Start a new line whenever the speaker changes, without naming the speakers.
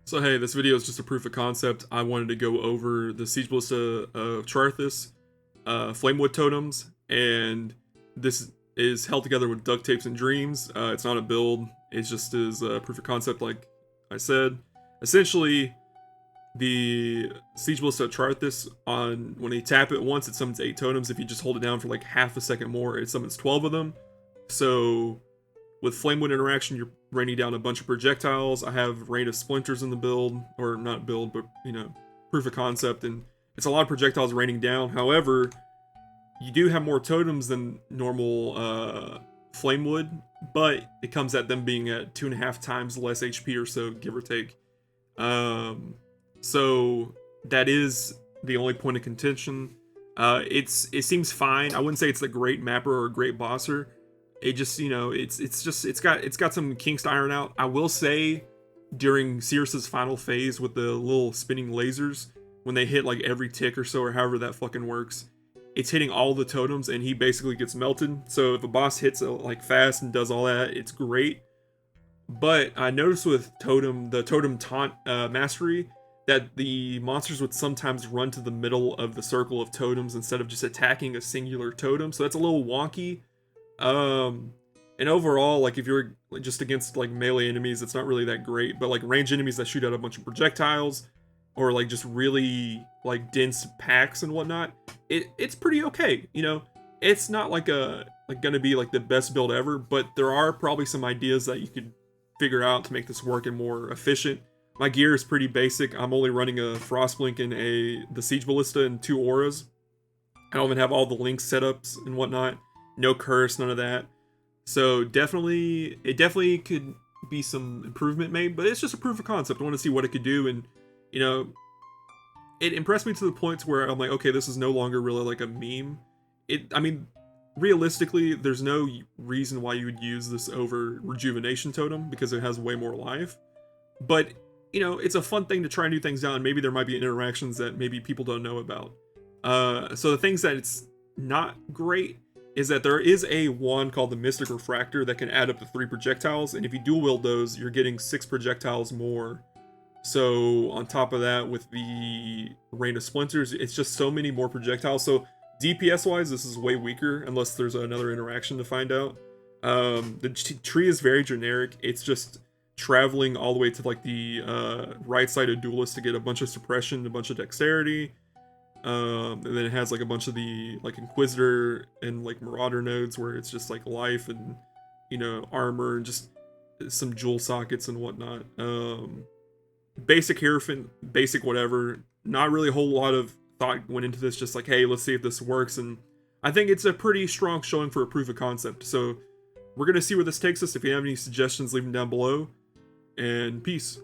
So hey, this video is just a proof of concept. I wanted to go over the Siege Ballista of Trarthus, Flamewood Totems, and this is held together with duct tapes and dreams. It's not a build, it just is a proof of concept like I said. Essentially, the Siege Ballista of Trarthus, when you tap it once, it summons 8 totems. If you just hold it down for like half a second more, it summons 12 of them. So with Flamewood interaction, you're raining down a bunch of projectiles. I have Rain of Splinters in the build, or not build, but proof of concept, and it's a lot of projectiles raining down. However, you do have more totems than normal Flamewood, but it comes at them being at 2.5 times less HP or so, give or take. So that is the only point of contention. It seems fine. I wouldn't say it's a great mapper or a great bosser. It just, it's got some kinks to iron out. I will say, during Cirrus's final phase with the little spinning lasers, when they hit like every tick or so, or however that fucking works, it's hitting all the totems and he basically gets melted. So if a boss hits it like fast and does all that, it's great. But I noticed with the totem taunt mastery, that the monsters would sometimes run to the middle of the circle of totems instead of just attacking a singular totem. So that's a little wonky. And overall, like, if you're just against like melee enemies, it's not really that great. But like range enemies that shoot out a bunch of projectiles, or like just really like dense packs and whatnot, it's pretty okay. It's not gonna be like the best build ever, but there are probably some ideas that you could figure out to make this work and more efficient. My gear is pretty basic. I'm only running a Frostblink and the Siege Ballista and 2 auras. I don't even have all the link setups and whatnot. No curse, none of that. So it definitely could be some improvement made, but it's just a proof of concept. I want to see what it could do, and it impressed me to the point where I'm like, okay, this is no longer really like a meme. I mean, realistically, there's no reason why you would use this over rejuvenation totem because it has way more life. But it's a fun thing to try and do things down. Maybe there might be interactions that maybe people don't know about. So the things that it's not great is that there is a wand called the Mystic Refractor that can add up to 3 projectiles, and if you dual wield those, you're getting 6 projectiles more. So on top of that, with the Rain of Splinters, it's just so many more projectiles. So DPS wise, this is way weaker unless there's another interaction to find out. The tree is very generic. It's just traveling all the way to like the right side of Duelist to get a bunch of suppression, a bunch of dexterity. And then it has like a bunch of the like Inquisitor and like Marauder nodes where it's just like life and armor and just some jewel sockets and whatnot. Basic Hierophant, basic whatever. Not really a whole lot of thought went into this. Just like, hey, let's see if this works. And I think it's a pretty strong showing for a proof of concept. So we're gonna see where this takes us. If you have any suggestions, leave them down below. And peace.